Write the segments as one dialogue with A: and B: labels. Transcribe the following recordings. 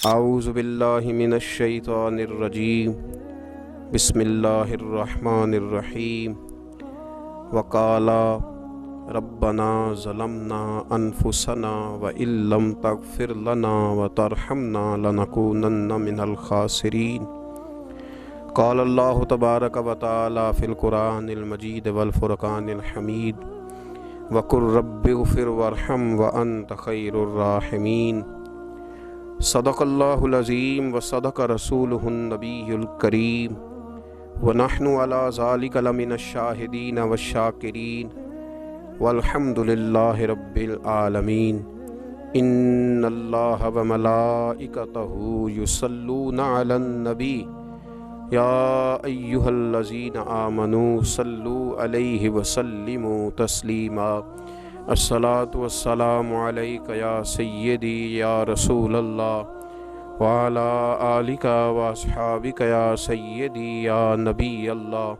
A: اعوذ باللہ من الشیطان الرجیم بسم اللہ الرحمن الرحیم وقالا ربنا ظلمنا انفسنا وان لم تغفر لنا وترحمنا لنکونن من الخاسرین قال اللہ تبارک وتعالی فی القرآن المجید والفرقان الحمید وقل رب اغفر وارحم وانت خیر الراحمین صدق اللہ العظیم وصدق رسولہ النبی الکریم ونحن علی ذلک لمن الشاہدین والشاکرین والحمد للہ رب العالمین ان اللہ وملائکتہ یصلون علی النبی یا ایہا الذین آمنوا صلوا علیہ وسلموا تسلیما الصلاۃ والسلام علیک یا سیدی یا رسول اللہ وعلی آلک واصحابک یا سیدی یا نبی اللہ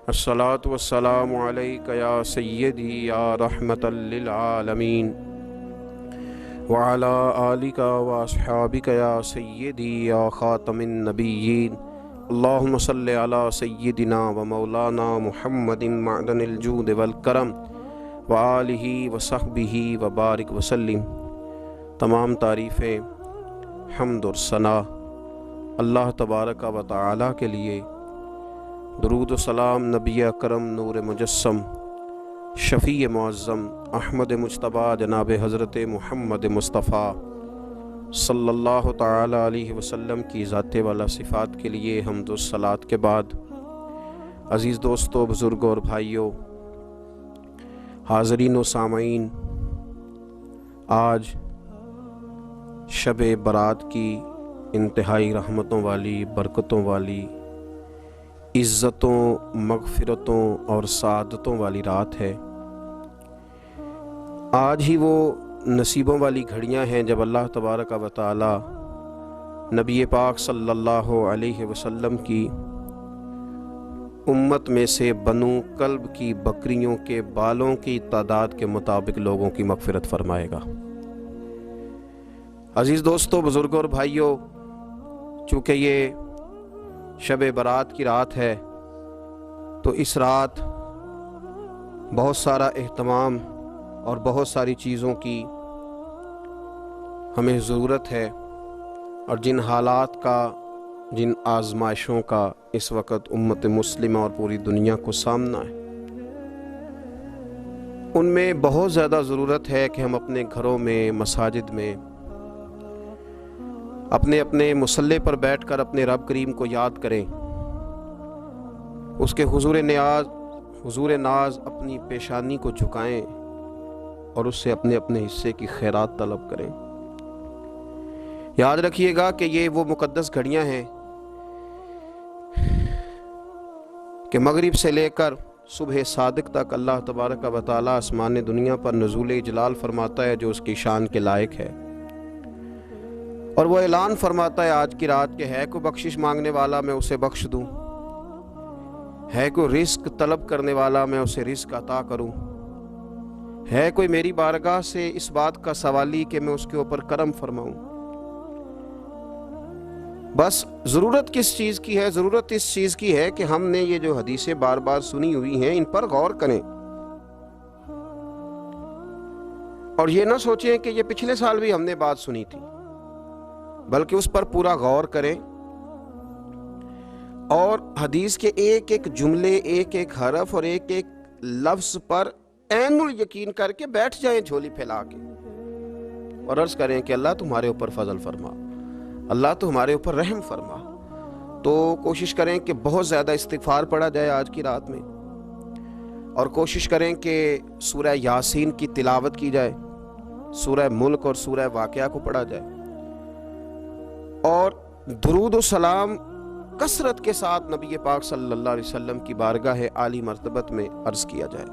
A: الصلاۃ والسلام علیک یا سیدی یا رحمۃ للعالمین وعلی آلک واصحابک یا سیدی یا خاتم النبیین اللہم صلی علی سیدنا و مولانا محمد معدن الجود والکرم وآلہ وصحبہ وبارک وسلم۔ تمام تعریفیں، حمد اور ثنا اللہ تبارک و تعالی کے لیے۔ درود و سلام نبی اکرم نور مجسم شفیع معظم احمد مجتبیٰ جناب حضرت محمد مصطفیٰ صلی اللہ تعالی علیہ وسلم کی ذات والا صفات کے لیے حمد و صلات کے بعد، عزیز دوستو، بزرگوں اور بھائیوں، حاضرین و سامعین، آج شب برات کی انتہائی رحمتوں والی، برکتوں والی، عزتوں، مغفرتوں اور سعادتوں والی رات ہے۔ آج ہی وہ نصیبوں والی گھڑیاں ہیں جب اللہ تبارک و تعالی نبی پاک صلی اللہ علیہ وسلم کی امت میں سے بنو کلب کی بکریوں کے بالوں کی تعداد کے مطابق لوگوں کی مغفرت فرمائے گا۔ عزیز دوستو، بزرگوں اور بھائیوں، چونکہ یہ شب برات کی رات ہے تو اس رات بہت سارا اہتمام اور بہت ساری چیزوں کی ہمیں ضرورت ہے، اور جن حالات کا، جن آزمائشوں کا اس وقت امت مسلمہ اور پوری دنیا کو سامنا ہے، ان میں بہت زیادہ ضرورت ہے کہ ہم اپنے گھروں میں، مساجد میں، اپنے اپنے مصلی پر بیٹھ کر اپنے رب کریم کو یاد کریں، اس کے حضور ناز اپنی پیشانی کو جھکائیں اور اس سے اپنے اپنے حصے کی خیرات طلب کریں۔ یاد رکھیے گا کہ یہ وہ مقدس گھڑیاں ہیں کہ مغرب سے لے کر صبح صادق تک اللہ تبارک و تعالی آسمان دنیا پر نزول اجلال فرماتا ہے جو اس کی شان کے لائق ہے، اور وہ اعلان فرماتا ہے آج کی رات کہ ہے کوئی بخشش مانگنے والا میں اسے بخش دوں، ہے کوئی رزق طلب کرنے والا میں اسے رزق عطا کروں، ہے کوئی میری بارگاہ سے اس بات کا سوالی کہ میں اس کے اوپر کرم فرماؤں۔ بس ضرورت کس چیز کی ہے؟ ضرورت اس چیز کی ہے کہ ہم نے یہ جو حدیثیں بار بار سنی ہوئی ہیں ان پر غور کریں، اور یہ نہ سوچیں کہ یہ پچھلے سال بھی ہم نے بات سنی تھی، بلکہ اس پر پورا غور کریں اور حدیث کے ایک ایک جملے، ایک ایک حرف اور ایک ایک لفظ پر عین الیقین کر کے بیٹھ جائیں جھولی پھیلا کے، اور عرض کریں کہ اللہ تمہارے اوپر فضل فرما، اللہ تو ہمارے اوپر رحم فرما۔ تو کوشش کریں کہ بہت زیادہ استغفار پڑھا جائے آج کی رات میں، اور کوشش کریں کہ سورہ یاسین کی تلاوت کی جائے، سورہ ملک اور سورہ واقعہ کو پڑھا جائے، اور درود و سلام کثرت کے ساتھ نبی پاک صلی اللہ علیہ وسلم کی بارگاہ عالی مرتبت میں عرض کیا جائے،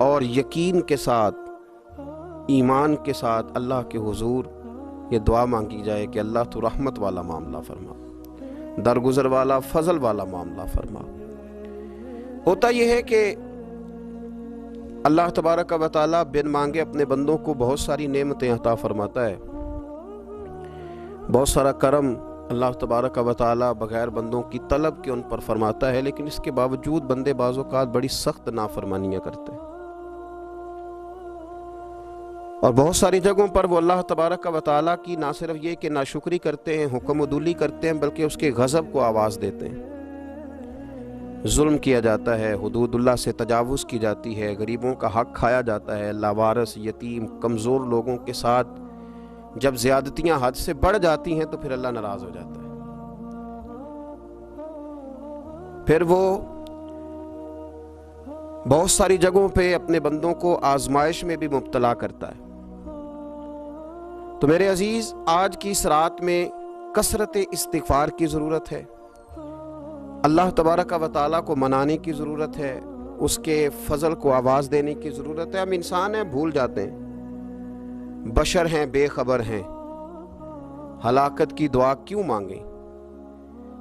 A: اور یقین کے ساتھ، ایمان کے ساتھ اللہ کے حضور یہ دعا مانگی جائے کہ اللہ تو رحمت والا معاملہ فرما، درگزر والا، فضل والا معاملہ فرما۔ ہوتا یہ ہے کہ اللہ تبارک و تعالیٰ بن مانگے اپنے بندوں کو بہت ساری نعمتیں عطا فرماتا ہے، بہت سارا کرم اللہ تبارک و تعالی بغیر بندوں کی طلب کے ان پر فرماتا ہے، لیکن اس کے باوجود بندے بعض اوقات بڑی سخت نافرمانیاں کرتے ہیں، اور بہت ساری جگہوں پر وہ اللہ تبارک و تعالی کی نہ صرف یہ کہ ناشکری کرتے ہیں، حکم عدولی کرتے ہیں، بلکہ اس کے غضب کو آواز دیتے ہیں۔ ظلم کیا جاتا ہے، حدود اللہ سے تجاوز کی جاتی ہے، غریبوں کا حق کھایا جاتا ہے، لاوارث، یتیم، کمزور لوگوں کے ساتھ جب زیادتیاں حد سے بڑھ جاتی ہیں تو پھر اللہ ناراض ہو جاتا ہے، پھر وہ بہت ساری جگہوں پہ اپنے بندوں کو آزمائش میں بھی مبتلا کرتا ہے۔ تو میرے عزیز، آج کی اس رات میں کثرت استغفار کی ضرورت ہے، اللہ تبارک و تعالیٰ کو منانے کی ضرورت ہے، اس کے فضل کو آواز دینے کی ضرورت ہے۔ ہم انسان ہیں، بھول جاتے ہیں، بشر ہیں، بے خبر ہیں، ہلاکت کی دعا کیوں مانگیں؟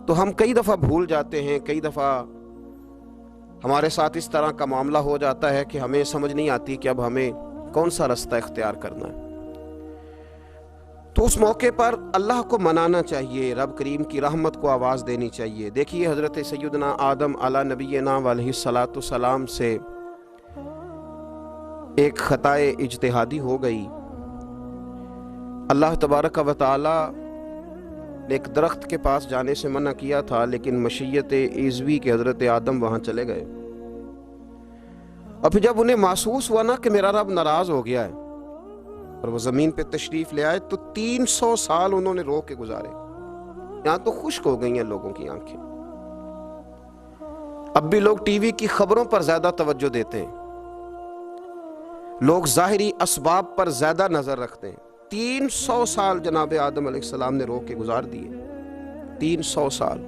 A: تو ہم کئی دفعہ بھول جاتے ہیں، کئی دفعہ ہمارے ساتھ اس طرح کا معاملہ ہو جاتا ہے کہ ہمیں سمجھ نہیں آتی کہ اب ہمیں کون سا رستہ اختیار کرنا ہے۔ تو اس موقع پر اللہ کو منانا چاہیے، رب کریم کی رحمت کو آواز دینی چاہیے۔ دیکھیے حضرت سیدنا آدم علیہ نبینا علیہ الصلاۃ والسلام سے ایک خطائے اجتہادی ہو گئی۔ اللہ تبارک و تعالی نے ایک درخت کے پاس جانے سے منع کیا تھا، لیکن مشیت عزوی کے حضرت آدم وہاں چلے گئے، اور پھر جب انہیں محسوس ہوا نا کہ میرا رب ناراض ہو گیا ہے اور وہ زمین پہ تشریف لے آئے، تو 300 سال انہوں نے رو کے گزارے۔ یہاں تو خشک ہو گئی ہیں لوگوں کی آنکھیں۔ اب بھی لوگ ٹی وی کی خبروں پر زیادہ توجہ دیتے ہیں، لوگ ظاہری اسباب پر زیادہ نظر رکھتے ہیں۔ 300 سال جناب آدم علیہ السلام نے رو کے گزار دیے، 300 سال۔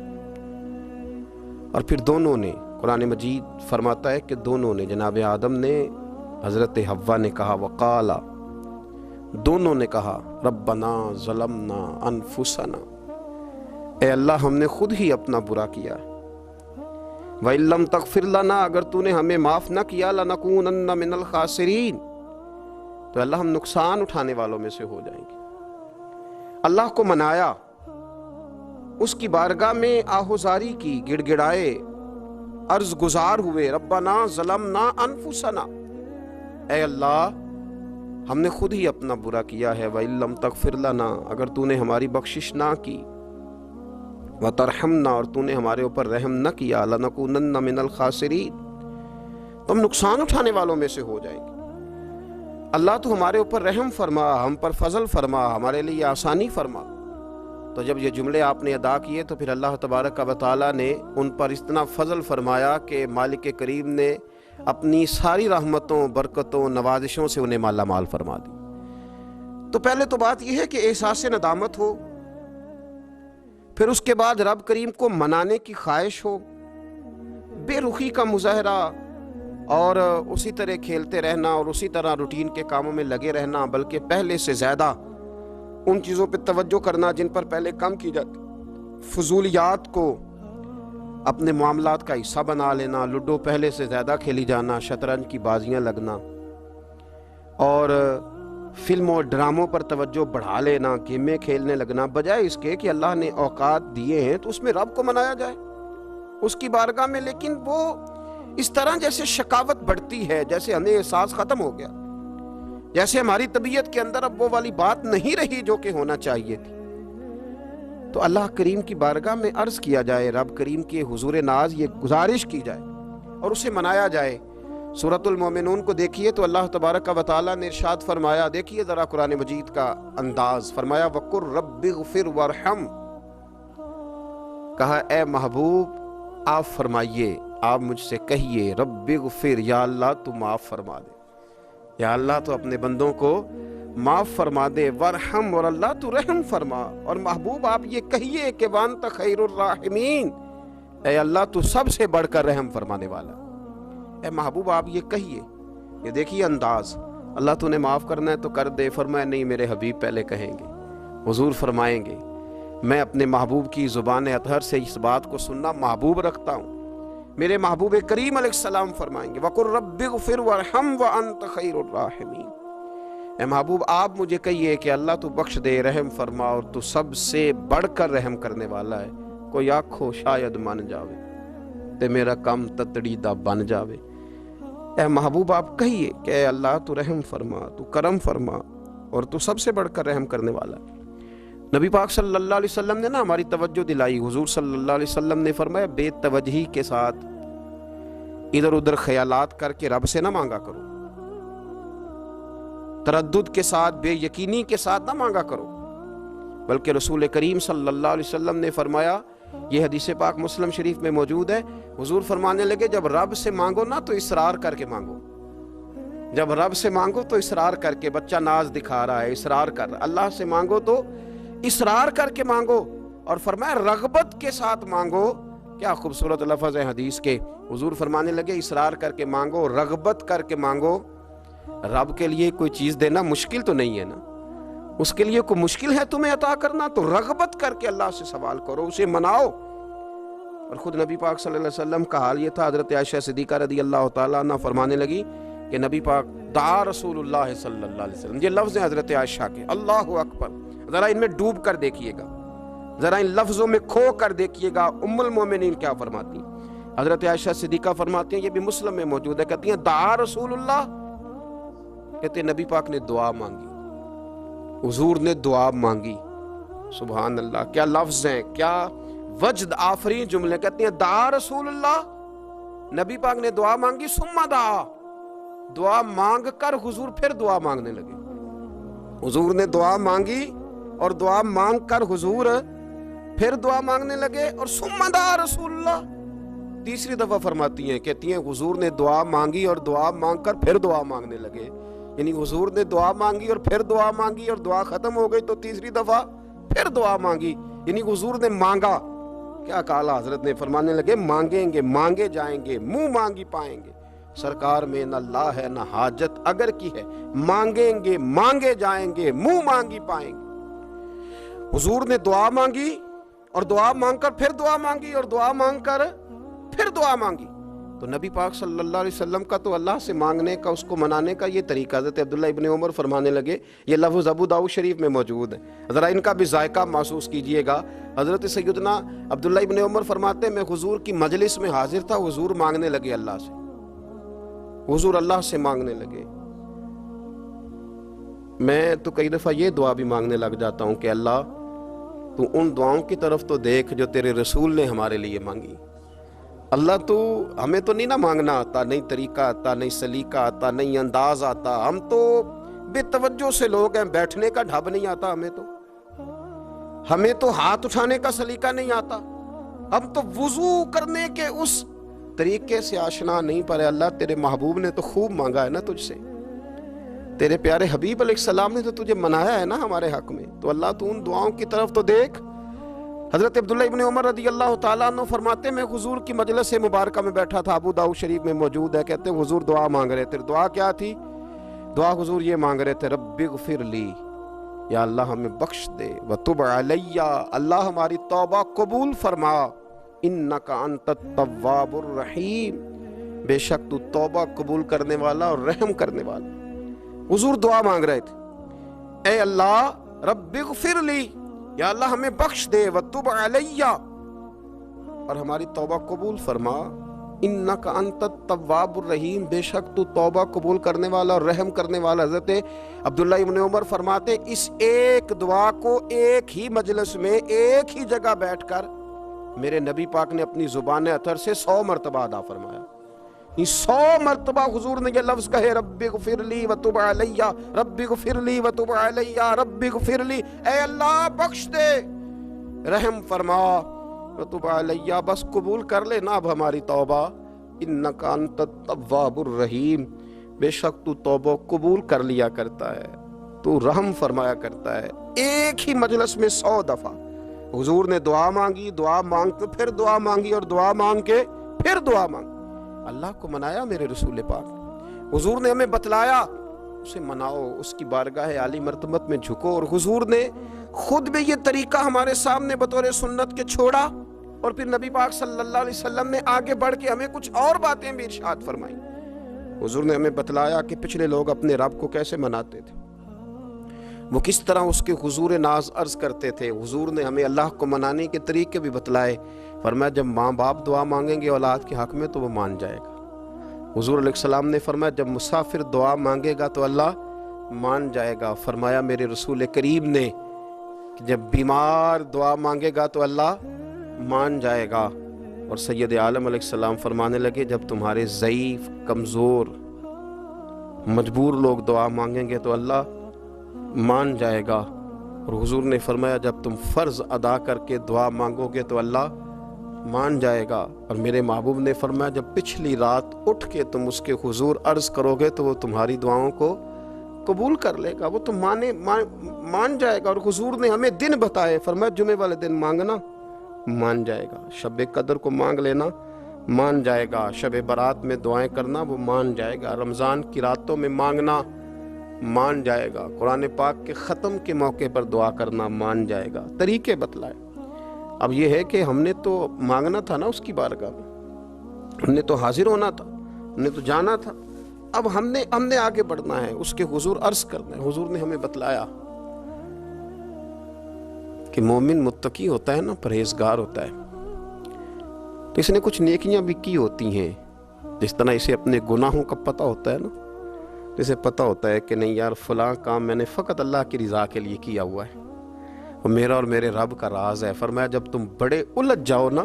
A: اور پھر دونوں نے، قرآن مجید فرماتا ہے کہ دونوں نے، جناب آدم نے، حضرت حوا نے کہا، وقالا، دونوں نے کہا، ربنا ظلمنا انفسنا، اے اللہ ہم نے خود ہی اپنا برا کیا ہے، وَإِن لَّمْ تَغْفِرْ لَنَا، اگر تو نے ہمیں معاف نہ کیا، لَنَكُونَنَّ مِنَ الْخَاسِرِينَ، تو اللہ ہم نقصان اٹھانے والوں میں سے ہو جائیں گے۔ اللہ کو منایا، اس کی بارگاہ میں آہوزاری کی، گڑ گڑائے، عرض گزار ہوئے، ربنا ظلمنا انفسنا، اے اللہ ہم نے خود ہی اپنا برا کیا ہے، وَإِن لَّمْ تَغْفِرْ لَنَا، اگر تو نے ہماری بخشش نہ کی، وَتَرْحَمْنَا، اور تو نے ہمارے اوپر رحم نہ کیا، لَنَكُونَنَّ مِنَ الْخَاسِرِينَ، تو ہم نقصان اٹھانے والوں میں سے ہو جائیں گے۔ اللہ تو ہمارے اوپر رحم فرما، ہم پر فضل فرما، ہمارے لیے آسانی فرما۔ تو جب یہ جملے آپ نے ادا کیے تو پھر اللہ تبارک و تعالیٰ نے ان پر اتنا فضل فرمایا کہ مالک کریم نے اپنی ساری رحمتوں، برکتوں، نوازشوں سے انہیں مالا مال فرما دی۔ تو پہلے تو بات یہ ہے کہ احساس ندامت ہو، پھر اس کے بعد رب کریم کو منانے کی خواہش ہو، بے رخی کا مظاہرہ، اور اسی طرح کھیلتے رہنا اور اسی طرح روٹین کے کاموں میں لگے رہنا، بلکہ پہلے سے زیادہ ان چیزوں پہ توجہ کرنا جن پر پہلے کم کی جاتی، فضولیات کو اپنے معاملات کا حصہ بنا لینا، لوڈو پہلے سے زیادہ کھیلی جانا، شطرنج کی بازیاں لگنا، اور فلموں اور ڈراموں پر توجہ بڑھا لینا، گیمیں کھیلنے لگنا، بجائے اس کے کہ اللہ نے اوقات دیے ہیں تو اس میں رب کو منایا جائے اس کی بارگاہ میں۔ لیکن وہ اس طرح جیسے شکاوت بڑھتی ہے، جیسے ہمیں احساس ختم ہو گیا، جیسے ہماری طبیعت کے اندر اب وہ والی بات نہیں رہی جو کہ ہونا چاہیے تھی۔ تو اللہ کریم کی بارگاہ میں عرض کیا جائے، رب کریم کے حضور ناز یہ گزارش کی جائے اور اسے منایا جائے۔ سورۃ المومنون کو دیکھیے تو اللہ تبارک و تعالیٰ نے ارشاد فرمایا، دیکھیے ذرا قرآن مجید کا انداز، فرمایا وَقُلْ رَبِّ اغْفِرْ وَارْحَمْ، کہا اے محبوب آپ فرمائیے، آپ مجھ سے کہیے، رب اغفر، یا اللہ تو معاف فرما دے، یا اللہ تو اپنے بندوں کو معاف فرما دے، ورحم، اور اللہ تو رحم فرما، اور محبوب آپ یہ کہیے کہ وانت خیر الراحمین، اے اللہ تو سب سے بڑھ کر رحم فرمانے والا، اے محبوب آپ یہ کہیے۔ یہ دیکھیے انداز، اللہ تو نے معاف کرنا ہے تو کر دے، فرمایا نہیں میرے حبیب پہلے کہیں گے، حضور فرمائیں گے میں اپنے محبوب کی زبان اطہر سے اس بات کو سننا محبوب رکھتا ہوں۔ میرے محبوب کریم علیہ السلام فرمائیں گے وَقُلْ رَبِّ اغْفِرْ وَارْحَمْ وَأَنْتَ خَيْرُ الرَّاحِمِينَ، اے محبوب آپ مجھے کہیے کہ اللہ تو بخش دے، رحم فرما، اور تو سب سے بڑھ کر رحم کرنے والا ہے، کوئی آکھو شاید من جاوے تے میرا کم تتڑی دا بن جاوے۔ اے محبوب آپ کہیے کہ اے اللہ تو رحم فرما، تو کرم فرما، اور تو سب سے بڑھ کر رحم کرنے والا ہے۔ نبی پاک صلی اللہ علیہ وسلم نے ہماری توجہ دلائی۔ حضور صلی اللہ علیہ وسلم نے فرمایا بے توجہی کے ساتھ ادھر ادھر خیالات کر کے رب سے نہ مانگا کرو، تردد کے ساتھ، بے یقینی کے ساتھ نہ مانگا کرو، بلکہ رسول کریم صلی اللہ علیہ وسلم نے فرمایا، یہ حدیث پاک مسلم شریف میں موجود ہے، حضور فرمانے لگے جب رب سے مانگو نا تو اصرار کر کے مانگو، جب رب سے مانگو تو اصرار کر کے، بچہ ناز دکھا رہا ہے اصرار کر رہا ہے، اللہ سے مانگو تو اصرار کر کے مانگو، اور فرمایا رغبت کے ساتھ مانگو۔ کیا خوبصورت لفظ ہے حدیث کے، حضور فرمانے لگے اصرار کر کے مانگو، رغبت کر کے مانگو۔ رب کے لیے کوئی چیز دینا مشکل تو نہیں ہے نا، اس کے لیے کوئی مشکل ہے تمہیں عطا کرنا، تو رغبت کر کے اللہ سے سوال کرو، اسے مناؤ۔ اور خود نبی پاک صلی اللہ علیہ وسلم کا حال یہ تھا، حضرت عائشہ صدیقہ رضی اللہ تعالیٰ عنہ فرمانے لگی کہ نبی پاک دعا رسول اللہ صلی اللہ علیہ وسلم، یہ لفظ ہیں حضرت عائشہ کے، اللہ اکبر، ذرا ان میں ڈوب کر دیکھیے گا، ذرا ان لفظوں میں کھو کر دیکھیے گا ام المومنین کیا فرماتی ہیں۔ حضرت عائشہ صدیقہ فرماتی ہیں، یہ بھی مسلم میں موجود ہے، کہتی ہیں دعا رسول اللہ، کہتے ہیں نبی پاک نے دعا مانگی، حضور نے دعا مانگی۔ سبحان اللہ، کیا لفظ ہیں، کیا وجد آفرین جملے، کہتے ہیں دعا رسول اللہ، نبی پاک نے دعا مانگی، ثم دعا، دعا مانگ کر حضور پھر دعا مانگنے لگے، حضور نے دعا مانگی اور دعا مانگ کر حضور پھر دعا مانگنے لگے، اور ثم دعا رسول اللہ، تیسری دفعہ فرماتی ہیں، کہتی ہیں حضور نے دعا مانگی اور دعا مانگ کر پھر دعا مانگنے لگے، یعنی حضور نے دعا مانگی اور پھر دعا مانگی، اور دعا ختم ہو گئی تو تیسری دفعہ پھر دعا مانگی، یعنی حضور نے مانگا۔ کیا کہا حضرت نے، فرمانے لگے مانگیں گے مانگے جائیں گے، منہ مانگی پائیں گے، سرکار میں نہ لا ہے نہ حاجت اگر کی ہے، مانگیں گے مانگے جائیں گے، منہ مانگی پائیں گے۔ حضور نے دعا مانگی اور دعا مانگ کر پھر دعا مانگی، اور دعا مانگ کر پھر دعا مانگی۔ تو نبی پاک صلی اللہ علیہ وسلم کا تو اللہ سے مانگنے کا، اس کو منانے کا یہ طریقہ، حضرت عبداللہ ابن عمر فرمانے لگے، یہ لفظ ابو داؤد شریف میں موجود ہے، ذرا ان کا بھی ذائقہ محسوس کیجئے گا۔ حضرت سیدنا عبداللہ ابن عمر فرماتے ہیں میں حضور کی مجلس میں حاضر تھا، حضور مانگنے لگے اللہ سے، حضور اللہ سے مانگنے لگے۔ میں تو کئی دفعہ یہ دعا بھی مانگنے لگ جاتا ہوں کہ اللہ تو ان دعاؤں کی طرف تو دیکھ جو تیرے رسول نے ہمارے لیے مانگی۔ اللہ تو ہمیں تو نہیں نہ مانگنا آتا، نہیں طریقہ آتا، نہیں سلیقہ آتا، نہیں انداز آتا، ہم تو بے توجہ سے لوگ ہیں، بیٹھنے کا ڈھب نہیں آتا ہمیں تو ہاتھ اٹھانے کا سلیقہ نہیں آتا، ہم تو وضو کرنے کے اس طریقے سے آشنا نہیں، پر اللہ تیرے محبوب نے تو خوب مانگا ہے نا تجھ سے، تیرے پیارے حبیب علیہ السلام نے تو تجھے منایا ہے نا ہمارے حق میں، تو اللہ تو ان دعاؤں کی طرف تو دیکھ۔ حضرت عبداللہ ابن عمر رضی اللہ تعالیٰ عنہ فرماتے میں حضور کی مجلس مبارکہ میں بیٹھا تھا، ابو داؤد شریف میں موجود ہے، کہتے ہیں حضور دعا مانگ رہے تھے۔ دعا کیا تھی؟ دعا حضور یہ مانگ رہے تھے، رب اغفر لی، یا اللہ ہمیں بخش دے، وتب علی، اللہ ہماری توبہ قبول فرما، انک انت التواب الرحیم، بے شک تو توبہ قبول کرنے والا اور رحم کرنے والا۔ حضور دعا مانگ رہے تھے، اے اللہ رب اغفر لی، یا اللہ ہمیں بخش دے، وتب علی، اور ہماری توبہ قبول فرما، انک انت التواب الرحیم، بے شک تو توبہ قبول کرنے والا اور رحم کرنے والا۔ حضرت عبداللہ ابن عمر فرماتے اس ایک دعا کو ایک ہی مجلس میں ایک ہی جگہ بیٹھ کر میرے نبی پاک نے اپنی زبان اطہر سے 100 مرتبہ ادا فرمایا، 100 مرتبہ حضور نے یہ لفظ کہے، رب اغفر لی وتب علی، رب اغفر لی وتب علی، رب اغفر لی، اے اللہ بخش دے، رحم فرما، وتب علی، بس قبول کر لے نا اب ہماری توبہ، انک انت التواب الرحیم، بے شک تو توبہ قبول کر لیا کرتا ہے، تو رحم فرمایا کرتا ہے۔ ایک ہی مجلس میں 100 دفعہ حضور نے دعا مانگی، دعا مانگ کے پھر دعا مانگی، اور دعا مانگ کے پھر دعا مانگی۔ اللہ کو منایا میرے رسول پاک، حضور نے ہمیں بتلایا، اسے مناؤ، اس کی بارگاہ عالی مرتبت میں جھکو، اور حضور نے خود بھی یہ طریقہ ہمارے سامنے بطور سنت کے چھوڑا، اور پھر نبی پاک صلی اللہ علیہ وسلم نے آگے بڑھ کے ہمیں کچھ اور باتیں بھی ارشاد فرمائیں۔ حضور نے ہمیں بتلایا کہ پچھلے لوگ اپنے رب کو کیسے مناتے تھے، وہ کس طرح اس کے حضور ناز عرض کرتے تھے. حضور نے ہمیں اللہ کو منانے کے طریقے بھی بتلائے. فرمایا جب ماں باپ دعا مانگیں گے اولاد کے حق میں تو وہ مان جائے گا. حضور علیہ السلام نے فرمایا جب مسافر دعا مانگے گا تو اللہ مان جائے گا. فرمایا میرے رسول کریم نے کہ جب بیمار دعا مانگے گا تو اللہ مان جائے گا. اور سید عالم علیہ السلام فرمانے لگے جب تمہارے ضعیف کمزور مجبور لوگ دعا مانگیں گے تو اللہ مان جائے گا. اور حضور نے فرمایا جب تم فرض ادا کر کے دعا مانگو گے تو اللہ مان جائے گا. اور میرے محبوب نے فرمایا جب پچھلی رات اٹھ کے تم اس کے حضور عرض کرو گے تو وہ تمہاری دعاؤں کو قبول کر لے گا, وہ تو مان جائے گا. اور حضور نے ہمیں دن بتائے, فرمایا جمعے والے دن مانگنا مان جائے گا, شب قدر کو مانگ لینا مان جائے گا, شب برات میں دعائیں کرنا وہ مان جائے گا, رمضان کی راتوں میں مانگنا مان جائے گا, قرآن پاک کے ختم کے موقع پر دعا کرنا مان جائے گا. طریقے بتلائے. اب یہ ہے کہ ہم نے تو مانگنا تھا نا اس کی بارگاہ میں, ہم نے تو حاضر ہونا تھا, ہم نے تو جانا تھا. اب ہم نے آگے بڑھنا ہے, اس کے حضور عرض کرنا ہے. حضور نے ہمیں بتلایا کہ مومن متقی ہوتا ہے نا, پرہیزگار ہوتا ہے, تو اس نے کچھ نیکیاں بھی کی ہوتی ہیں. جس طرح اسے اپنے گناہوں کا پتہ ہوتا ہے نا, جسے پتہ ہوتا ہے کہ نہیں یار فلاں کام میں نے فقط اللہ کی رضا کے لیے کیا ہوا ہے, وہ میرا اور میرے رب کا راز ہے. فرمایا جب تم بڑے الجھ جاؤ نا,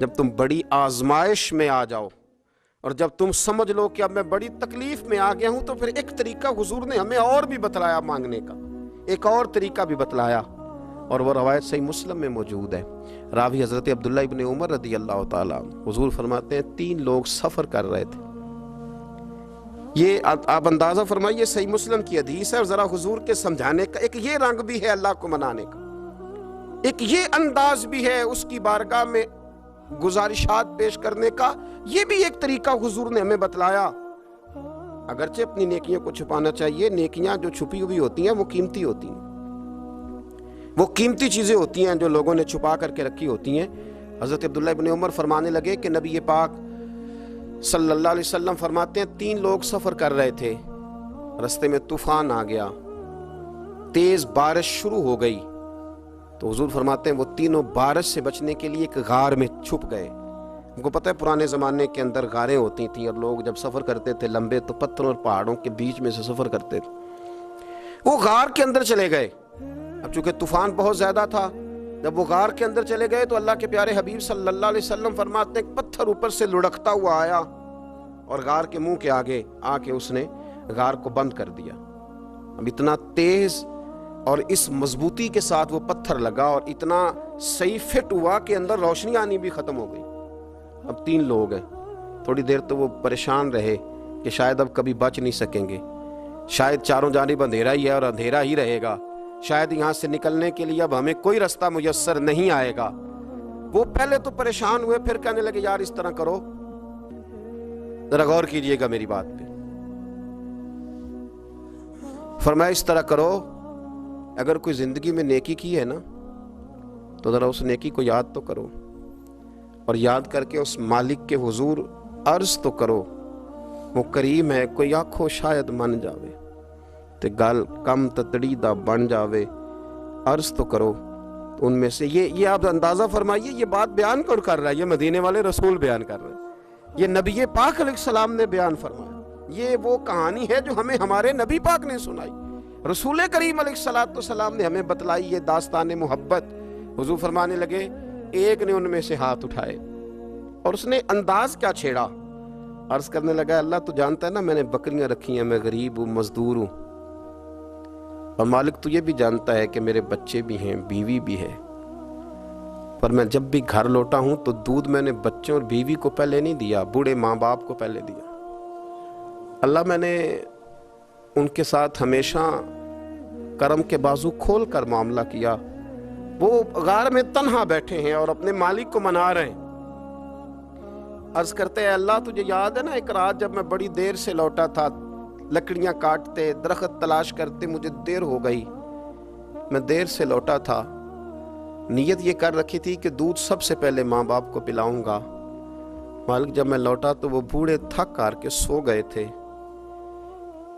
A: جب تم بڑی آزمائش میں آ جاؤ, اور جب تم سمجھ لو کہ اب میں بڑی تکلیف میں آ گیا ہوں, تو پھر ایک طریقہ حضور نے ہمیں اور بھی بتلایا مانگنے کا, ایک اور طریقہ بھی بتلایا. اور وہ روایت صحیح مسلم میں موجود ہے. راوی حضرت عبداللہ ابن عمر رضی اللہ تعالیٰ عنہ, حضور فرماتے ہیں 3 لوگ سفر کر رہے تھے. یہ آپ اندازہ فرمائیے صحیح مسلم کی حدیث ہے, اور ذرا حضور کے سمجھانے کا ایک یہ رنگ بھی ہے اللہ کو منانے کا, ایک یہ انداز بھی ہے اس کی بارگاہ میں گزارشات پیش کرنے کا. یہ بھی ایک طریقہ حضور نے ہمیں بتلایا. اگرچہ اپنی نیکیوں کو چھپانا چاہیے, نیکیاں جو چھپی ہوئی ہوتی ہیں وہ قیمتی ہوتی ہیں, وہ قیمتی چیزیں ہوتی ہیں جو لوگوں نے چھپا کر کے رکھی ہوتی ہیں. حضرت عبداللہ ابن عمر فرمانے لگے کہ نبی پاک صلی اللہ علیہ وسلم فرماتے ہیں 3 لوگ سفر کر رہے تھے, رستے میں طوفان آ گیا, تیز بارش شروع ہو گئی, تو حضور فرماتے ہیں وہ تینوں بارش سے بچنے کے لیے ایک غار میں چھپ گئے. ان کو پتہ ہے پرانے زمانے کے اندر غاریں ہوتی تھیں, اور لوگ جب سفر کرتے تھے لمبے تو پتھروں اور پہاڑوں کے بیچ میں سے سفر کرتے تھے. وہ غار کے اندر چلے گئے. اب چونکہ طوفان بہت زیادہ تھا, جب وہ غار کے اندر چلے گئے تو اللہ کے پیارے حبیب صلی اللہ علیہ وسلم فرماتے ہیں ایک پتھر اوپر سے لڑکتا ہوا آیا اور غار کے منہ کے آگے آ کے اس نے غار کو بند کر دیا. اب اتنا تیز اور اس مضبوطی کے ساتھ وہ پتھر لگا اور اتنا صحیح فٹ ہوا کہ اندر روشنی آنی بھی ختم ہو گئی. اب 3 لوگ ہیں. تھوڑی دیر تو وہ پریشان رہے کہ شاید اب کبھی بچ نہیں سکیں گے, شاید چاروں جانب اندھیرا ہی ہے اور اندھیرا ہی رہے گا, شاید یہاں سے نکلنے کے لیے اب ہمیں کوئی رستہ میسر نہیں آئے گا. وہ پہلے تو پریشان ہوئے, پھر کہنے لگے یار اس طرح کرو, ذرا غور کیجئے گا میری بات پہ. فرمایا اس طرح کرو, اگر کوئی زندگی میں نیکی کی ہے نا تو ذرا اس نیکی کو یاد تو کرو, اور یاد کر کے اس مالک کے حضور عرض تو کرو. وہ کریم ہے, کوئی آنکھو شاید من جاوے تے گل کم تتڑی دا بن جاوے, عرض تو کرو. تو ان میں سے یہ آپ اندازہ فرمائیے, یہ بات بیان کون کر رہا ہے؟ یہ مدینے والے رسول بیان کر رہے ہیں, یہ نبی پاک علیہ السلام نے بیان فرمایا. یہ وہ کہانی ہے جو ہمیں ہمارے نبی پاک نے سنائی, رسول کریم علیہ السلام نے ہمیں بتلائی. یہ داستان محبت. حضور فرمانے لگے ایک نے ان میں سے ہاتھ اٹھائے اور اس نے انداز کیا چھیڑا, عرض کرنے لگا اللہ تو جانتا ہے نا میں نے بکریاں رکھی ہیں, میں غریب ہوں, مزدور ہوں, اور مالک تو یہ بھی جانتا ہے کہ میرے بچے بھی ہیں, بیوی بھی ہے, پر میں جب بھی گھر لوٹا ہوں تو دودھ میں نے بچوں اور بیوی کو پہلے نہیں دیا, بوڑھے ماں باپ کو پہلے دیا. اللہ میں نے ان کے ساتھ ہمیشہ کرم کے بازو کھول کر معاملہ کیا. وہ غار میں تنہا بیٹھے ہیں اور اپنے مالک کو منا رہے ہیں. عرض کرتے ہیں اللہ تجھے یاد ہے نا ایک رات جب میں بڑی دیر سے لوٹا تھا, لکڑیاں کاٹتے, درخت تلاش کرتے, مجھے دیر ہو گئی, میں دیر سے لوٹا تھا, نیت یہ کر رکھی تھی کہ دودھ سب سے پہلے ماں باپ کو پلاؤں گا. مالک جب میں لوٹا تو وہ بوڑھے تھک کر کے سو گئے تھے.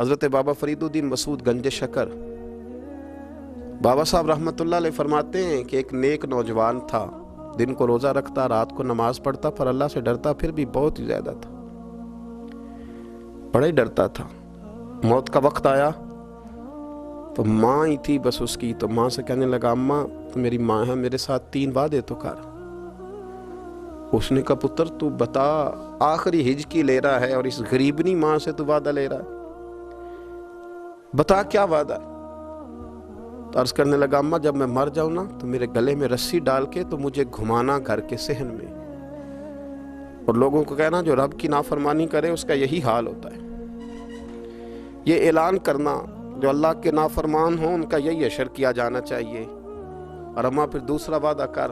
A: حضرت بابا فریدالدین مسعود گنج شکر بابا صاحب رحمتullah علیہ فرماتے ہیں کہ ایک نیک نوجوان تھا، دن کو روزہ رکھتا، رات کو نماز پڑھتا، پر اللہ سے ڈرتا پھر بھی بہت ہی زیادہ تھا، بڑا ہی ڈرتا تھا۔ موت کا وقت آیا تو ماں ہی تھی بس اس کی، تو ماں سے کہنے لگا اماں تو میری ماں ہے، میرے ساتھ 3 وعدے تو کر۔ اس نے کہا پتر تو بتا، آخری ہجکی لے رہا ہے اور اس غریبنی ماں سے تو وعدہ لے رہا ہے، بتا کیا وعدہ ہے؟ تو عرض کرنے لگا اماں جب میں مر جاؤں نا تو میرے گلے میں رسی ڈال کے تو مجھے گھمانا گھر کے صحن میں، اور لوگوں کو کہنا جو رب کی نافرمانی کرے اس کا یہی حال ہوتا ہے۔ یہ اعلان کرنا جو اللہ کے نافرمان ہوں ان کا یہی اشر کیا جانا چاہیے۔ اور اماں پھر دوسرا وعدہ کر،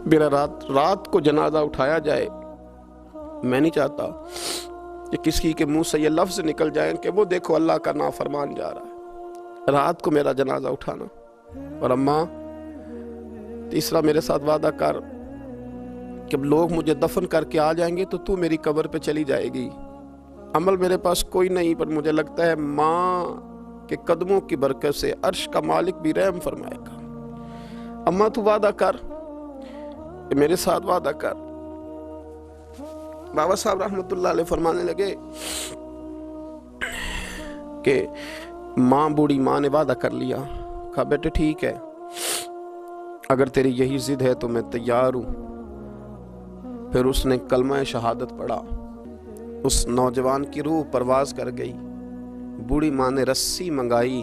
A: میرا رات کو جنازہ اٹھایا جائے، میں نہیں چاہتا کہ کسی کے منہ سے یہ لفظ نکل جائیں کہ وہ دیکھو اللہ کا نافرمان جا رہا ہے، رات کو میرا جنازہ اٹھانا۔ اور اماں تیسرا میرے ساتھ وعدہ کر کہ لوگ مجھے دفن کر کے آ جائیں گے تو میری قبر پہ چلی جائے گی، عمل میرے پاس کوئی نہیں، پر مجھے لگتا ہے ماں کے قدموں کی برکت سے عرش کا مالک بھی رحم فرمائے گا۔ اماں تو وعدہ کر، میرے ساتھ وعدہ کر۔ بابا صاحب رحمتullah علیہ فرمانے لگے کہ ماں بوڑھی ماں نے وعدہ کر لیا، کہا بیٹے ٹھیک ہے، اگر تیری یہی ضد ہے تو میں تیار ہوں۔ پھر اس نے کلمہ شہادت پڑھا، اس نوجوان کی روح پرواز کر گئی۔ بوڑھی ماں نے رسی منگائی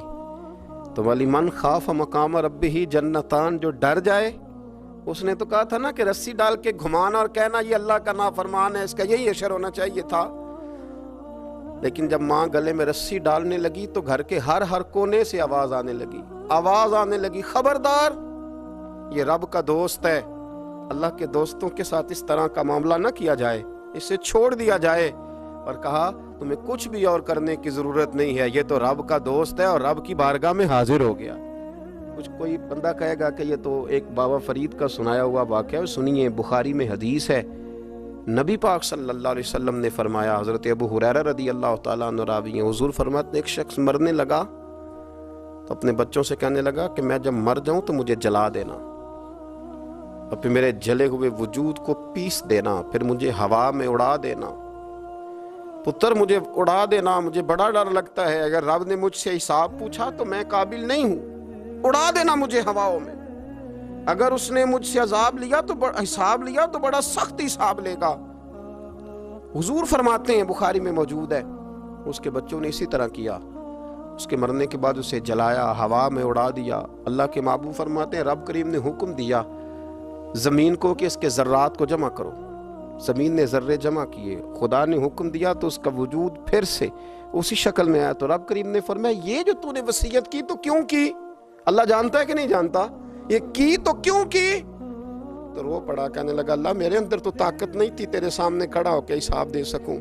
A: تو وَلِمَنْ خَافَ مَقَامَ رَبِّهِ جنتان، جو ڈر جائے، اس نے تو کہا تھا نا کہ رسی ڈال کے گھمانا اور کہنا یہ اللہ کا نافرمان ہے، اس کا یہی اشر ہونا چاہیے تھا۔ لیکن جب ماں گلے میں رسی ڈالنے لگی تو گھر کے ہر کونے سے آواز آنے لگی، خبردار یہ رب کا دوست ہے، اللہ کے دوستوں کے ساتھ اس طرح کا معاملہ نہ کیا جائے، اسے چھوڑ دیا جائے۔ اور کہا تمہیں کچھ بھی اور کرنے کی ضرورت نہیں ہے، یہ تو رب کا دوست ہے اور رب کی بارگاہ میں حاضر ہو گیا۔ کچھ کوئی بندہ کہے گا کہ یہ تو ایک بابا فرید کا سنایا ہوا واقعہ ہے، سنیے، بخاری میں حدیث ہے، نبی پاک صلی اللہ علیہ وسلم نے فرمایا، حضرت ابو ہریرہ رضی اللہ تعالیٰ عنہ راوی ہیں، حضور فرماتے ہیں ایک شخص مرنے لگا تو اپنے بچوں سے کہنے لگا کہ میں جب مر جاؤں تو مجھے جلا دینا، اور پھر میرے جلے ہوئے وجود کو پیس دینا، پھر مجھے ہوا میں اڑا دینا۔ پتر مجھے اڑا دینا، مجھے بڑا ڈر لگتا ہے، اگر رب نے مجھ سے حساب پوچھا تو میں قابل نہیں ہوں، اڑا دینا مجھے ہواؤں میں۔ اگر اس نے مجھ سے عذاب لیا تو حساب لیا تو بڑا سخت حساب لے گا۔ حضور فرماتے ہیں، بخاری میں موجود ہے، اس کے بچوں نے اسی طرح کیا، اس کے مرنے کے بعد اسے جلایا، ہوا میں اڑا دیا۔ اللہ کے محبوب فرماتے ہیں رب کریم نے حکم دیا زمین کو کہ اس کے ذرات کو جمع کرو، زمین نے ذرے جمع کیے، خدا نے حکم دیا تو اس کا وجود پھر سے اسی شکل میں آیا۔ تو رب کریم نے فرمایا یہ جو تو نے وصیت کی تو کیوں کی؟ اللہ جانتا ہے کہ نہیں جانتا؟ یہ کی تو کیوں کی؟ تو رو پڑا، کہنے لگا اللہ میرے اندر تو طاقت نہیں تھی تیرے سامنے کھڑا ہو کے حساب دے سکوں،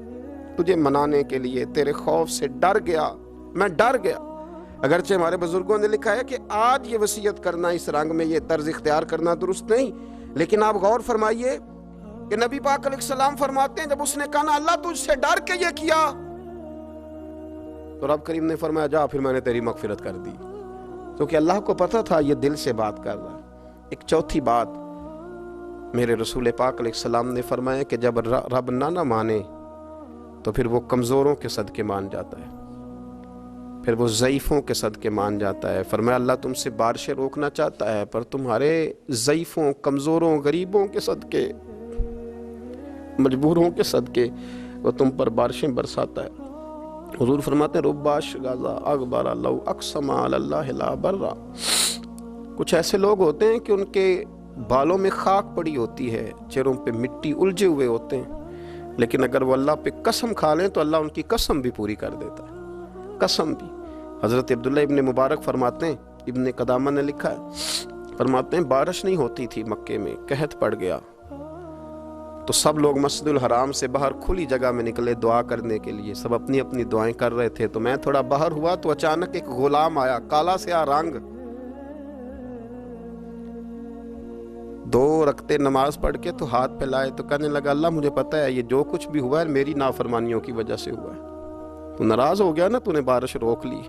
A: تجھے منانے کے لیے تیرے خوف سے ڈر گیا، میں ڈر گیا۔ اگرچہ ہمارے بزرگوں نے لکھا ہے کہ آج یہ وصیت کرنا، اس رنگ میں یہ طرز اختیار کرنا درست نہیں، لیکن آپ غور فرمائیے کہ نبی پاک علیہ السلام فرماتے ہیں جب اس نے کہا نا اللہ تجھ سے ڈر کے یہ کیا، تو رب کریم نے فرمایا جا پھر میں نے تیری مغفرت کر دی، کیونکہ اللہ کو پتہ تھا یہ دل سے بات کر رہا ہے۔ ایک چوتھی بات میرے رسول پاک علیہ السلام نے فرمایا کہ جب رب نہ مانے تو پھر وہ کمزوروں کے صدقے مان جاتا ہے، پھر وہ ضعیفوں کے صدقے مان جاتا ہے۔ فرمایا اللہ تم سے بارشیں روکنا چاہتا ہے پر تمہارے ضعیفوں، کمزوروں، غریبوں کے صدقے، مجبوروں کے صدقے وہ تم پر بارشیں برساتا ہے۔ حضور فرماتے ہیں رباش غازہ اغبر لو اقسم علی اللہ لا برا، کچھ ایسے لوگ ہوتے ہیں کہ ان کے بالوں میں خاک پڑی ہوتی ہے، چہروں پہ مٹی الجھے ہوئے ہوتے ہیں، لیکن اگر وہ اللہ پہ قسم کھا لیں تو اللہ ان کی قسم بھی پوری کر دیتا ہے، قسم بھی۔ حضرت عبداللہ ابن مبارک فرماتے ہیں، ابن قدامہ نے لکھا ہے، فرماتے ہیں بارش نہیں ہوتی تھی مکے میں، قحط پڑ گیا تو سب لوگ مسجد الحرام سے باہر کھلی جگہ میں نکلے دعا کرنے کے لیے، سب اپنی اپنی دعائیں کر رہے تھے، تو میں تھوڑا باہر ہوا تو اچانک ایک غلام آیا، کالا سیاہ رنگ، 2 رکعتیں نماز پڑھ کے تو ہاتھ پھیلائے تو کہنے لگا اللہ مجھے پتہ ہے یہ جو کچھ بھی ہوا ہے میری نافرمانیوں کی وجہ سے ہوا ہے. تو ناراض ہو گیا نا, تو نے بارش روک لی,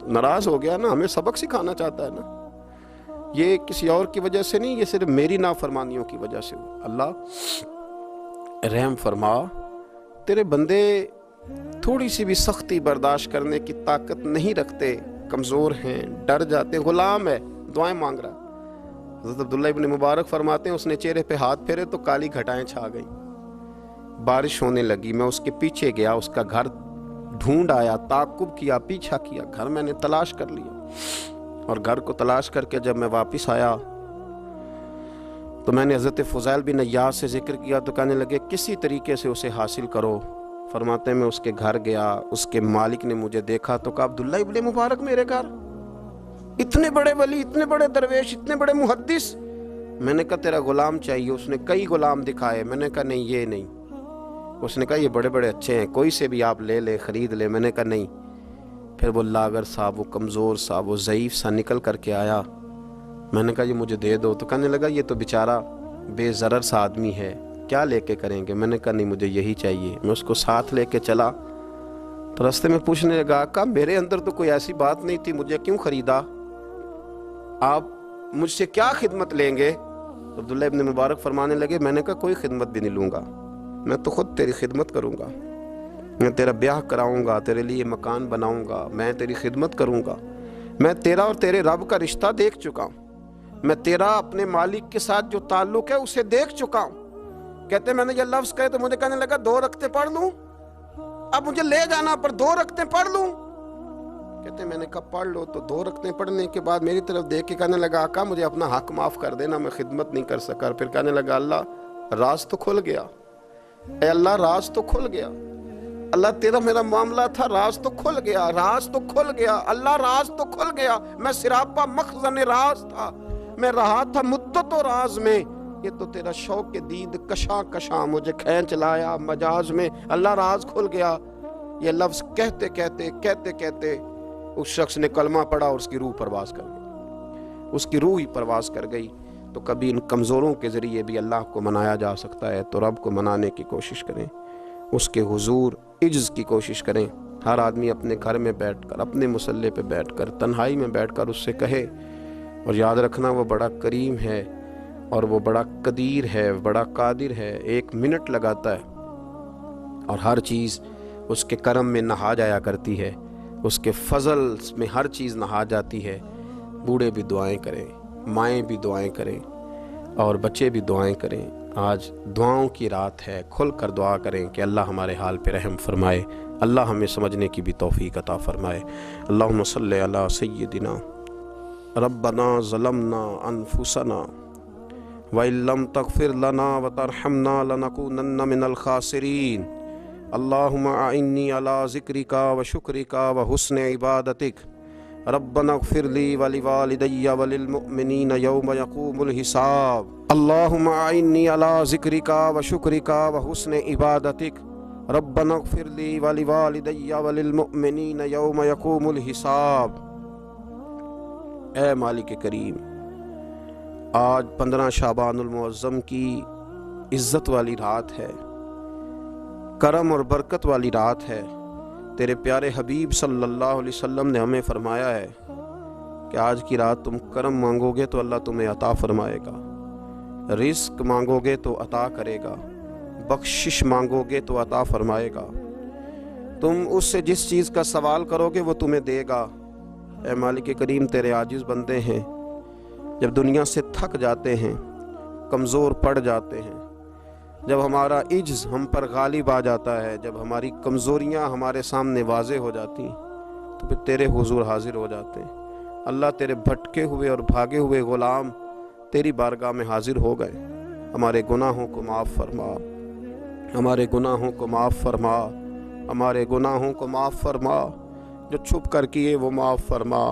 A: ناراض ہو گیا نا, ہمیں سبق سکھانا چاہتا ہے نا. یہ کسی اور کی وجہ سے نہیں, یہ صرف میری نافرمانیوں کی وجہ سے ہوا. اللہ رحم فرما, تیرے بندے تھوڑی سی بھی سختی برداشت کرنے کی طاقت نہیں رکھتے, کمزور ہیں, ڈر جاتے, غلام ہے, دعائیں مانگ رہا. حضرت عبداللہ ابن مبارک فرماتے ہیں اس نے چہرے پہ ہاتھ پھیرے تو کالی گھٹائیں چھا گئیں, بارش ہونے لگی. میں اس کے پیچھے گیا, اس کا گھر ڈھونڈ آیا, تعقب کیا, پیچھا کیا, گھر میں نے تلاش کر لیا. اور گھر کو تلاش کر کے جب میں واپس آیا تو میں نے حضرت فضیل بن عیاض سے ذکر کیا تو کہنے لگے کسی طریقے سے اسے حاصل کرو. فرماتے ہیں میں اس کے گھر گیا, اس کے مالک نے مجھے دیکھا تو کہا عبداللہ ابن مبارک میرے گھر, اتنے بڑے ولی, اتنے بڑے درویش, اتنے بڑے محدث. میں نے کہا تیرا غلام چاہیے. اس نے کئی غلام دکھائے, میں نے کہا نہیں یہ نہیں. اس نے کہا یہ بڑے بڑے اچھے ہیں, کوئی سے بھی آپ لے لے, خرید لے. میں نے کہا نہیں. پھر وہ لاغر صاحب, وہ کمزور صاحب, وہ ضعیف سا نکل کر کے آیا. میں نے کہا یہ مجھے دے دو. تو کہنے لگا یہ تو بیچارہ بے ضرر سا آدمی ہے, کیا لے کے کریں گے. میں نے کہا نہیں مجھے یہی چاہیے. میں اس کو ساتھ لے کے چلا تو راستے میں پوچھنے لگا کہ میرے اندر تو کوئی ایسی بات نہیں تھی, مجھے کیوں خریدا, آپ مجھ سے کیا خدمت لیں گے. عبداللہ ابن مبارک فرمانے لگے میں نے کہا کوئی خدمت بھی نہیں لوں گا, میں تو خود تیری خدمت کروں گا, میں تیرا بیاہ کراؤں گا, تیرے لیے مکان بناؤں گا, میں تیری خدمت کروں گا. میں تیرا اور تیرے رب کا رشتہ دیکھ چکا ہوں, میں تیرا اپنے مالک کے ساتھ جو تعلق ہے اسے دیکھ چکا ہوں. کہتے میں نے یہ لفظ کہے تو مجھے کہنے لگا 2 رکعتیں پڑھ لوں, اب مجھے لے جانا پر 2 رکعتیں پڑھ لوں. کہتے میں نے کہا پڑھ لو. تو 2 رکعتیں پڑھنے کے بعد میری طرف دیکھ کے کہنے لگا آقا مجھے اپنا حق معاف کر دینا, میں خدمت نہیں کر سکا. پھر کہنے لگا اللہ راز تو کھل گیا, اے اللہ راز تو کھل گیا, اللہ تیرا میرا معاملہ تھا, راز تو کھل گیا, راز تو کھل گیا, اللہ راز تو کھل گیا. میں سراپا مخزن راز تھا, میں رہا تھا مدت و راز میں, یہ تو تیرا شوق دید کشاں کشاں مجھے کھینچ لایا مجاز میں, اللہ راز کھل گیا. یہ لفظ کہتے کہتے اس شخص نے کلمہ پڑھا اور اس کی روح پرواز کر گئی, اس کی روح ہی پرواز کر گئی. تو کبھی ان کمزوروں کے ذریعے بھی اللہ کو منایا جا سکتا ہے, تو رب کو منانے کی کوشش کریں, اس کے حضور عجز کی کوشش کریں. ہر آدمی اپنے گھر میں بیٹھ کر, اپنے مصلے پہ بیٹھ کر, تنہائی میں بیٹھ کر اس سے کہے, اور یاد رکھنا وہ بڑا کریم ہے اور وہ بڑا قدیر ہے, بڑا قادر ہے. 1 منٹ لگاتا ہے اور ہر چیز اس کے کرم میں نہا جایا کرتی ہے, اس کے فضل میں ہر چیز نہا جاتی ہے. بوڑھے بھی دعائیں کریں, مائیں بھی دعائیں کریں, اور بچے بھی دعائیں کریں. آج دعاؤں کی رات ہے, کھل کر دعا کریں کہ اللہ ہمارے حال پہ رحم فرمائے, اللہ ہمیں سمجھنے کی بھی توفیق عطا فرمائے. اللہم صلی علی سیدنا ربنا ظلمنا انفسنا وَإِن لَّمْ تَغْفِرْ لَنَا وَتَرْحَمْنَا لَنَكُونَنَّ مِنَ الْخَاسِرِينَ. اللہم اعنی علی ذکرک وشکرک وحسن عبادتک. ربنا اغفر لی ولوالدی وللمؤمنین یوم یقوم الحساب. اللہم اعنی علی ذکرک وشکرک وحسن عبادتک. ربنا اغفر لی ولوالدی وللمؤمنین یوم یقوم الحساب. اے مالک کریم, آج 15 شعبان المعظم کی عزت والی رات ہے, کرم اور برکت والی رات ہے. تیرے پیارے حبیب صلی اللہ علیہ وسلم نے ہمیں فرمایا ہے کہ آج کی رات تم کرم مانگو گے تو اللہ تمہیں عطا فرمائے گا, رزق مانگو گے تو عطا کرے گا, بخشش مانگو گے تو عطا فرمائے گا. تم اس سے جس چیز کا سوال کرو گے وہ تمہیں دے گا. اے مالک کریم, تیرے عاجز بندے ہیں, جب دنیا سے تھک جاتے ہیں, کمزور پڑ جاتے ہیں, جب ہمارا عجز ہم پر غالب آ جاتا ہے, جب ہماری کمزوریاں ہمارے سامنے واضح ہو جاتی ہیں, تو پھر تیرے حضور حاضر ہو جاتے ہیں. اللہ تیرے بھٹکے ہوئے اور بھاگے ہوئے غلام تیری بارگاہ میں حاضر ہو گئے. ہمارے گناہوں کو معاف فرما, ہمارے گناہوں کو معاف فرما, ہمارے گناہوں کو معاف فرما. جو چھپ کر کیے وہ معاف فرما.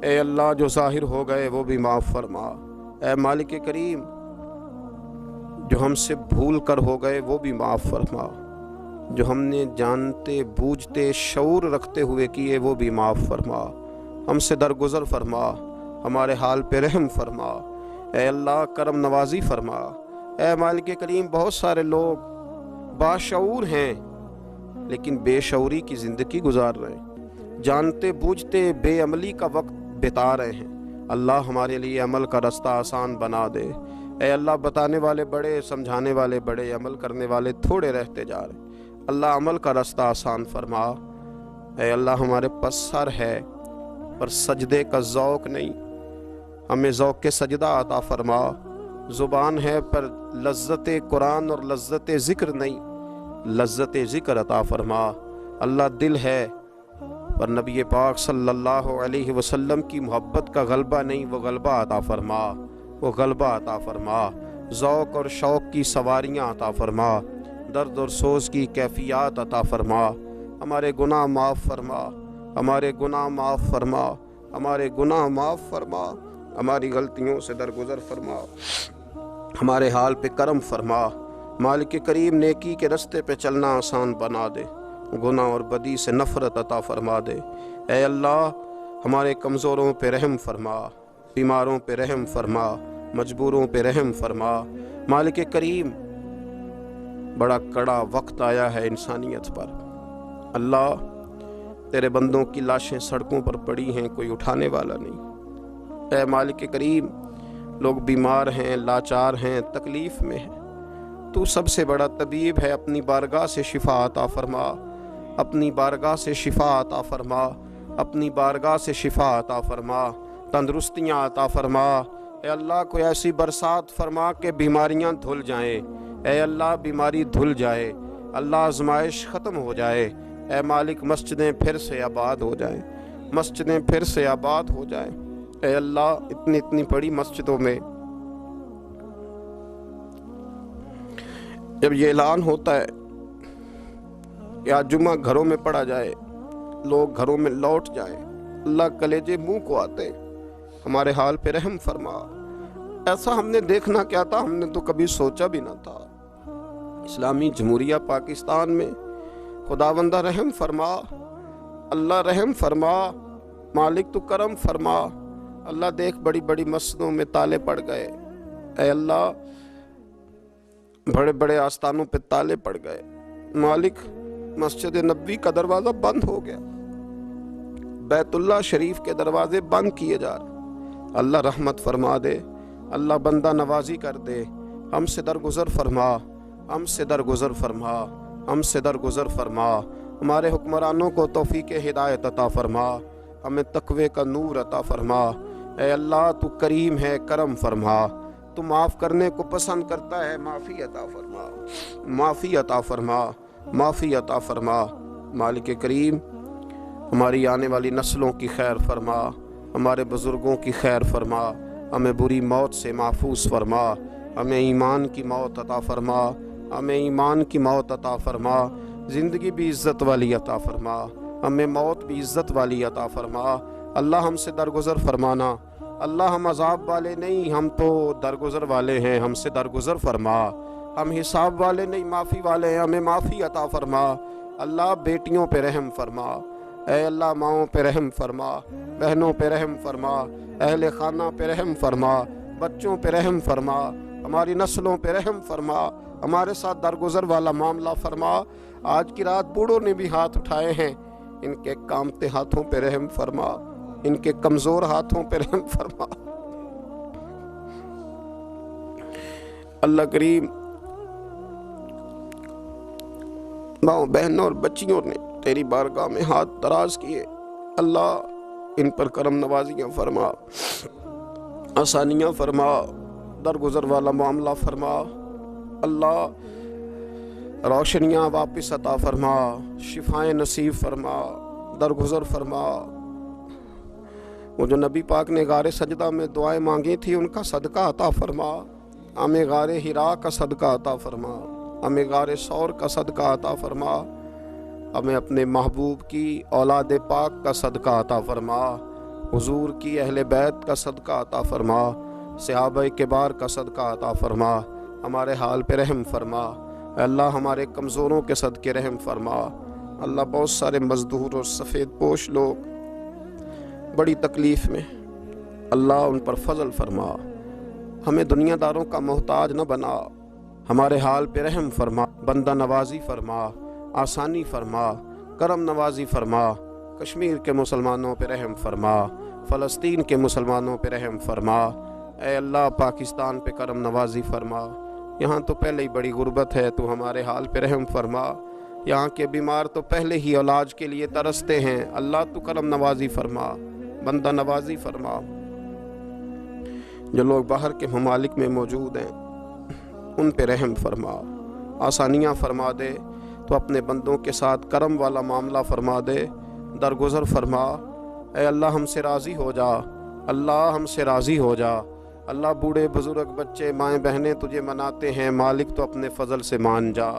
A: اے اللہ جو ظاہر ہو گئے وہ بھی معاف فرما. اے مالک کریم, جو ہم سے بھول کر ہو گئے وہ بھی معاف فرما. جو ہم نے جانتے بوجھتے شعور رکھتے ہوئے کیے وہ بھی معاف فرما. ہم سے درگزر فرما, ہمارے حال پہ رحم فرما. اے اللہ کرم نوازی فرما۔ اے مالک کریم بہت سارے لوگ باشعور ہیں لیکن بے شعوری کی زندگی گزار رہے ہیں، جانتے بوجھتے بے عملی کا وقت بتا رہے ہیں۔ اللہ ہمارے لیے عمل کا رستہ آسان بنا دے۔ اے اللہ بتانے والے بڑے، سمجھانے والے بڑے، عمل کرنے والے تھوڑے رہتے جا رہے ہیں۔ اللہ عمل کا رستہ آسان فرما۔ اے اللہ ہمارے پاس سر ہے پر سجدے کا ذوق نہیں، ہمیں ذوق کے سجدہ عطا فرما۔ زبان ہے پر لذت قرآن اور لذت ذکر نہیں، لذت ذکر عطا فرما۔ اللہ دل ہے پر نبی پاک صلی اللہ علیہ وسلم کی محبت کا غلبہ نہیں، وہ غلبہ عطا فرما، وہ غلبہ عطا فرما۔ ذوق اور شوق کی سواریاں عطا فرما، درد اور سوز کی کیفیات عطا فرما۔ ہمارے گناہ معاف فرما، ہمارے گناہ معاف فرما، ہمارے گناہ معاف فرما، ہماری غلطیوں سے درگزر فرما، ہمارے حال پہ کرم فرما۔ مالک کریم نیکی کے رستے پہ چلنا آسان بنا دے، گناہ اور بدی سے نفرت عطا فرما دے۔ اے اللہ ہمارے کمزوروں پہ رحم فرما، بیماروں پہ رحم فرما، مجبوروں پہ رحم فرما۔ مالک کریم بڑا کڑا وقت آیا ہے انسانیت پر، اللہ تیرے بندوں کی لاشیں سڑکوں پر پڑی ہیں، کوئی اٹھانے والا نہیں۔ اے مالک کریم لوگ بیمار ہیں، لاچار ہیں، تکلیف میں ہیں، تو سب سے بڑا طبیب ہے، اپنی بارگاہ سے شفا عطا فرما، اپنی بارگاہ سے شفا عطا فرما، اپنی بارگاہ سے شفا عطا فرما، تندرستیاں عطا فرما۔ اے اللہ کوئی ایسی برسات فرما کہ بیماریاں دھل جائیں، اے اللہ بیماری دھل جائے، اللہ آزمائش ختم ہو جائے۔ اے مالک مسجدیں پھر سے آباد ہو جائیں، مسجدیں پھر سے آباد ہو جائیں۔ اے اللہ اتنی بڑی مسجدوں میں جب یہ اعلان ہوتا ہے کہ آج جمعہ گھروں میں پڑھا جائے، لوگ گھروں میں لوٹ جائیں، اللہ کلیجے منہ کو آتے، ہمارے حال پہ رحم فرما۔ ایسا ہم نے دیکھنا کیا تھا، ہم نے تو کبھی سوچا بھی نہ تھا۔ اسلامی جمہوریہ پاکستان میں خداوندہ رحم فرما، اللہ رحم فرما، مالک تو کرم فرما۔ اللہ دیکھ بڑی بڑی مسجدوں میں تالے پڑ گئے، اے اللہ بڑے بڑے آستانوں پہ تالے پڑ گئے، مالک مسجد نبوی کا دروازہ بند ہو گیا، بیت اللہ شریف کے دروازے بند کیے جا رہے۔ اللہ رحمت فرما دے، اللہ بندہ نوازی کر دے، ہم سے درگزر فرما، ہم سے درگزر فرما، ہم سے درگزر فرما۔ ہمارے حکمرانوں کو توفیق ہدایت عطا فرما، ہمیں تقوی کا نور عطا فرما۔ اے اللہ تو کریم ہے، کرم فرما، تو معاف کرنے کو پسند کرتا ہے، معافی عطا فرما، معافی عطا فرما، معافی عطا فرما۔ مالک کریم ہماری آنے والی نسلوں کی خیر فرما، ہمارے بزرگوں کی خیر فرما، ہمیں بری موت سے محفوظ فرما، ہمیں ایمان کی موت عطا فرما، ہمیں ایمان کی موت عطا فرما، زندگی بھی عزت والی عطا فرما، ہمیں موت بھی عزت والی عطا فرما۔ اللہ ہم سے درگزر فرمانا، اللہ ہم عذاب والے نہیں، ہم تو درگزر والے ہیں، ہم سے درگزر فرما۔ ہم حساب والے نہیں، معافی والے ہیں، ہمیں معافی عطا فرما۔ اللہ بیٹیوں پہ رحم فرما، اے اللہ ماؤں پہ رحم فرما، بہنوں پہ رحم فرما، اہل خانہ پہ رحم فرما، بچوں پہ رحم فرما، ہماری نسلوں پہ رحم فرما، ہمارے ساتھ درگزر والا معاملہ فرما۔ آج کی رات بوڑھوں نے بھی ہاتھ اٹھائے ہیں، ان کے کامتے ہاتھوں پہ رحم فرما، ان کے کمزور ہاتھوں پہ رحم فرما۔ اللہ کریم ماؤں بہنوں اور بچیوں نے تیری بارگاہ میں ہاتھ دراز کیے، اللہ ان پر کرم نوازیاں فرما، آسانیاں فرما، درگزر والا معاملہ فرما۔ اللہ روشنیاں واپس عطا فرما، شفائیں نصیب فرما، درگزر فرما۔ وہ جو نبی پاک نے غار سجدہ میں دعائیں مانگی تھی ان کا صدقہ عطا فرما، ہمیں غار حرا کا صدقہ عطا فرما، ہمیں غار ثور کا صدقہ عطا فرما، ہمیں اپنے محبوب کی اولاد پاک کا صدقہ عطا فرما، حضور کی اہل بیت کا صدقہ عطا فرما، صحابہ کبار کا صدقہ عطا فرما، ہمارے حال پہ رحم فرما۔ اے اللہ ہمارے کمزوروں کے صدقے رحم فرما۔ اللہ بہت سارے مزدور اور سفید پوش لوگ بڑی تکلیف میں، اللہ ان پر فضل فرما، ہمیں دنیا داروں کا محتاج نہ بنا، ہمارے حال پہ رحم فرما، بندہ نوازی فرما، آسانی فرما، کرم نوازی فرما، کشمیر کے مسلمانوں پہ رحم فرما، فلسطین کے مسلمانوں پہ رحم فرما، اے اللہ پاکستان پہ کرم نوازی فرما، یہاں تو پہلے ہی بڑی غربت ہے، تو ہمارے حال پہ رحم فرما، یہاں کے بیمار تو پہلے ہی علاج کے لیے ترستے ہیں، اللہ تو کرم نوازی فرما، بندہ نوازی فرما۔ جو لوگ باہر کے ممالک میں موجود ہیں ان پہ رحم فرما، آسانیاں فرما دے، تو اپنے بندوں کے ساتھ کرم والا معاملہ فرما دے، درگزر فرما، اے اللہ ہم سے راضی ہو جا، اللہ ہم سے راضی ہو جا، اللہ بوڑھے بزرگ بچے مائیں بہنیں تجھے مناتے ہیں، مالک تو اپنے فضل سے مان جا،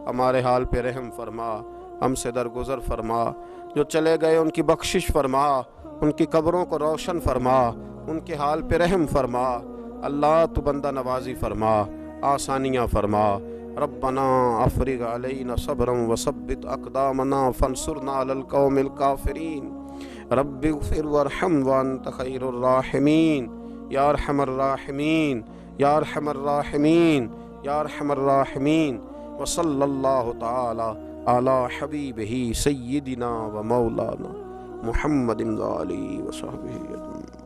A: ہمارے حال پہ رحم فرما، ہم سے درگزر فرما، جو چلے گئے ان کی بخشش فرما، ان کی قبروں کو روشن فرما، ان کے حال پہ رحم فرما، اللہ تو بندہ نوازی فرما، آسانیاں فرما، ربنا افرغ علینا صبرا وثبت اقدامنا فانصرنا علی القوم الکافرین، رب اغفر وارحم وانت خیر الراحمین، یا ارحم الراحمین، یا ارحم الراحمین، یا ارحم الراحمین، وصلی اللہ تعالی علی حبیبہ سیدنا و مولانا محمد وآلہ وصحبہ اجمعین۔